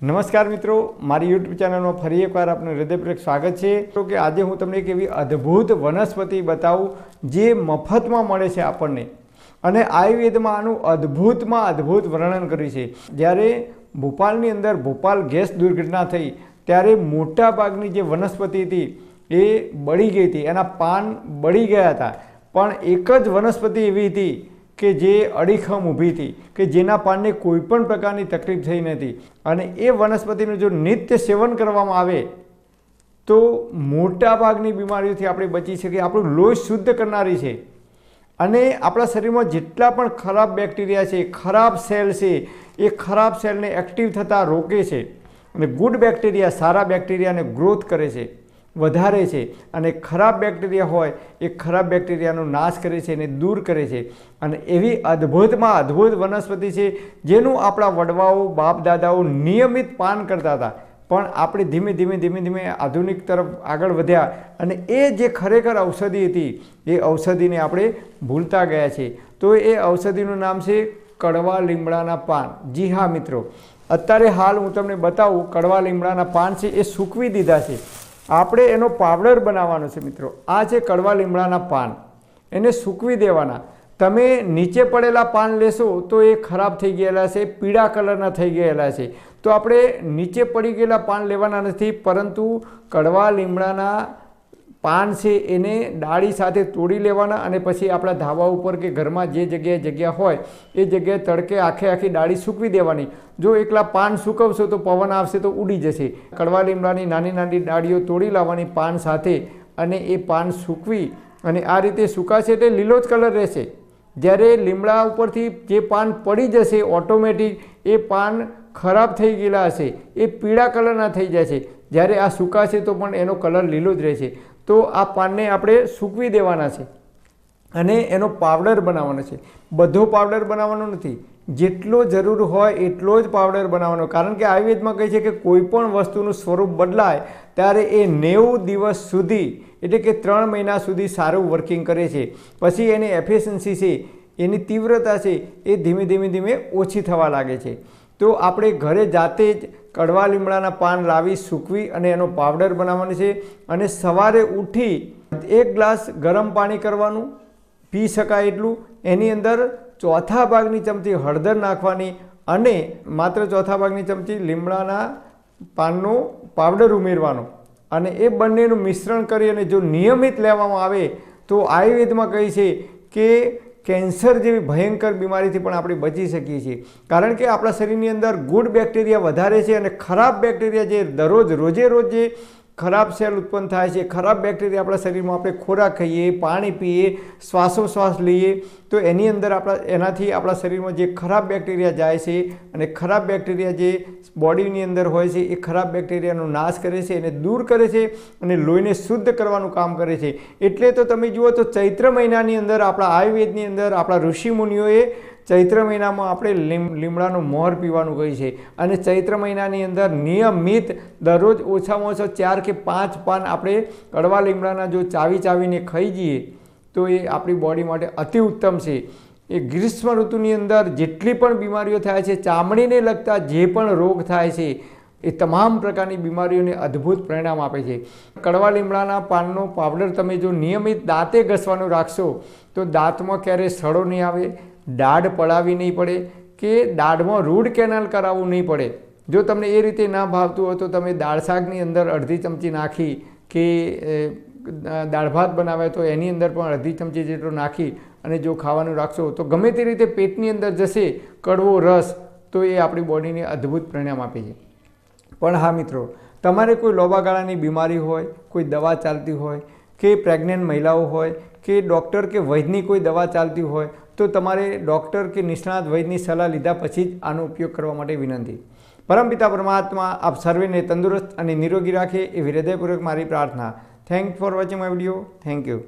નમસ્કાર મિત્રો, મારી યુટ્યુબ ચેનલમાં ફરી એકવાર આપનું હૃદયપૂર્વક સ્વાગત છે। તો કે આજે હું તમને એક એવી અદ્ભુત વનસ્પતિ બતાવું જે મફતમાં મળે છે આપણને, અને આયુર્વેદમાં આનું અદ્ભુતમાં અદ્ભુત વર્ણન કર્યું છે। જ્યારે ભોપાલની અંદર ભોપાલ ગેસ દુર્ઘટના થઈ ત્યારે મોટાભાગની જે વનસ્પતિ હતી એ બળી ગઈ હતી, એના પાન બળી ગયા હતા, પણ એક જ વનસ્પતિ એવી હતી કે જે અડીખમ ઊભી હતી, કે જેના પાનને કોઈ પણ પ્રકારની તકલીફ થઈ નથી, અને એ વનસ્પતિનું જો નિત્ય સેવન કરવામાં આવે તો મોટાભાગની બીમારીઓથી આપણે બચી શકીએ। આપણું લોહી શુદ્ધ કરનારી છે, અને આપણા શરીરમાં જેટલા પણ ખરાબ બેક્ટેરિયા છે, ખરાબ સેલ છે, એ ખરાબ સેલને એક્ટિવ થતાં રોકે છે, અને ગુડ બેક્ટેરિયા સારા બેક્ટેરિયાને ગ્રોથ કરે છે, વધારે છે, અને ખરાબ બેક્ટેરિયા હોય એ ખરાબ બેક્ટેરિયાનો નાશ કરે છે અને દૂર કરે છે। અને એવી અદ્ભુતમાં અદ્ભુત વનસ્પતિ છે જેનું આપણા વડવાઓ બાપ દાદાઓ નિયમિત પાન કરતા હતા, પણ આપણે ધીમે ધીમે આધુનિક તરફ આગળ વધ્યા, અને એ જે ખરેખર ઔષધિ હતી એ ઔષધિને આપણે ભૂલતા ગયા છે। તો એ ઔષધિનું નામ છે કડવા લીમડાના પાન। જી હા મિત્રો, અત્યારે હાલ હું તમને બતાવું, કડવા લીમડાના પાન છે એ સૂકવી દીધા છે, આપણે એનો પાવડર બનાવવાનો છે। મિત્રો, આ છે કડવા લીમડાના પાન, એને સૂકવી દેવાના। તમે નીચે પડેલા પાન લેશો તો એ ખરાબ થઈ ગયેલા છે, પીળા કલરના થઈ ગયેલા છે, તો આપણે નીચે પડી ગયેલા પાન લેવાના નથી, પરંતુ કડવા લીમડાના પાન છે એને ડાળી સાથે તોડી લેવાના, અને પછી આપણા ધાબા ઉપર કે ઘરમાં જે જગ્યા હોય એ જગ્યાએ તડકે આખી ડાળી સૂકવી દેવાની। જો એકલા પાન સૂકવશો તો પવન આવશે તો ઉડી જશે। કડવા લીમડાની નાની નાની ડાળીઓ તોડી લાવવાની પાન સાથે, અને એ પાન સૂકવી, અને આ રીતે સૂકાશે એટલે લીલો જ કલર રહેશે। જ્યારે લીમડા ઉપરથી જે પાન પડી જશે ઓટોમેટિક એ પાન ખરાબ થઈ ગયેલા હશે, એ પીળા કલરના થઈ જાય છે, જ્યારે આ સૂકાશે તો પણ એનો કલર લીલો જ રહેશે। તો આ પાનને આપણે સૂકવી દેવાના છે, અને એનો પાવડર બનાવવાનો છે। બધો પાવડર બનાવવાનો નથી, જેટલો જરૂર હોય એટલો જ પાવડર બનાવવાનો, કારણ કે આયુર્વેદમાં કહે છે કે કોઈ પણ વસ્તુનું સ્વરૂપ બદલાય ત્યારે એ 90 દિવસ સુધી, એટલે કે 3 મહિના સુધી સારું વર્કિંગ કરે છે, પછી એની એફિશિયન્સી છે, એની તીવ્રતા છે એ ધીમે ઓછી થવા લાગે છે। તો આપણે ઘરે જાતે જ કડવા લીમડાના પાન લાવી સૂકવી અને એનો પાવડર બનાવવાનો છે, અને સવારે ઉઠી 1 ગ્લાસ ગરમ પાણી કરવાનું, પી શકાય એટલું, એની અંદર 1/4 ભાગની ચમચી હળદર નાખવાની, અને માત્ર 1/4 ભાગની ચમચી લીમડાના પાનનો પાવડર ઉમેરવાનો, અને એ બંનેનું મિશ્રણ કરી અને જો નિયમિત લેવામાં આવે તો આયુર્વેદમાં કહે છે કે કેન્સર જેવી ભયંકર બીમારીથી પણ આપણે બચી શકીએ છીએ, કારણ કે આપણા શરીરની અંદર ગુડ બેક્ટેરિયા વધારે છે, અને ખરાબ બેક્ટેરિયા જે રોજે રોજ જે ખરાબ સેલ ઉત્પન્ન થાય છે, ખરાબ બેક્ટેરિયા આપણા શરીરમાં આપણે ખોરાક ખાઈએ, પાણી પીએ, શ્વાસોશ્વાસ લઈએ તો એની અંદર એનાથી આપણા શરીરમાં જે ખરાબ બેક્ટેરિયા જાય છે, અને ખરાબ બેક્ટેરિયા જે બોડીની અંદર હોય છે એ ખરાબ બેક્ટેરિયાનો નાશ કરે છે, એને દૂર કરે છે, અને લોહીને શુદ્ધ કરવાનું કામ કરે છે। એટલે તો તમે જુઓ તો ચૈત્ર મહિનાની અંદર આપણા આયુર્વેદની અંદર આપણા ઋષિમુનિઓએ ચૈત્ર મહિનામાં આપણે લીમડાનો મોર પીવાનું કહે છે, અને ચૈત્ર મહિનાની અંદર નિયમિત દરરોજ ઓછામાં ઓછા 4 કે 5 પાન આપણે કડવા લીમડાના જો ચાવીને ખાઈ જઈએ તો એ આપણી બોડી માટે અતિ ઉત્તમ છે। એ ગ્રીષ્મ ઋતુની અંદર જેટલી પણ બીમારીઓ થાય છે, ચામડીને લગતા જે પણ રોગ થાય છે, એ તમામ પ્રકારની બીમારીઓને અદ્ભુત પરિણામ આપે છે। કડવા લીમડાના પાનનો પાવડર તમે જો નિયમિત દાંતે ઘસવાનું રાખશો તો દાંતમાં ક્યારેય સડો નહીં આવે, દાઢ પડાવી નહીં પડે, કે દાઢમાં રૂટ કેનાલ કરાવવું નહીં પડે। જો તમને એ રીતે ના ભાવતું હોય તો તમે દાળ શાકની અંદર અડધી ચમચી નાખી, કે દાળ ભાત બનાવે તો એની અંદર પણ અડધી ચમચી જેટલો નાખી અને જો ખાવાનું રાખશો તો ગમે તે રીતે પેટની અંદર જશે કડવો રસ, તો એ આપણી બોડીને અદ્ભુત પરિણામ આપે છે। પણ હા મિત્રો, તમારે કોઈ લાંબા ગાળાની બીમારી હોય, કોઈ દવા ચાલતી હોય, કે પ્રેગ્નન્ટ મહિલાઓ હોય, કે ડૉક્ટર કે વૈદ્યની કોઈ દવા ચાલતી હોય, તો તમારે ડૉક્ટર કે નિષ્ણાત વૈદ્યની સલાહ લીધા પછી જ આનો ઉપયોગ કરવા માટે વિનંતી। પરમપિતા પરમાત્મા આપ સર્વેને તંદુરસ્ત અને નિરોગી રાખે એવી હૃદયપૂર્વક મારી પ્રાર્થના। Thank for watching my video. Thank you.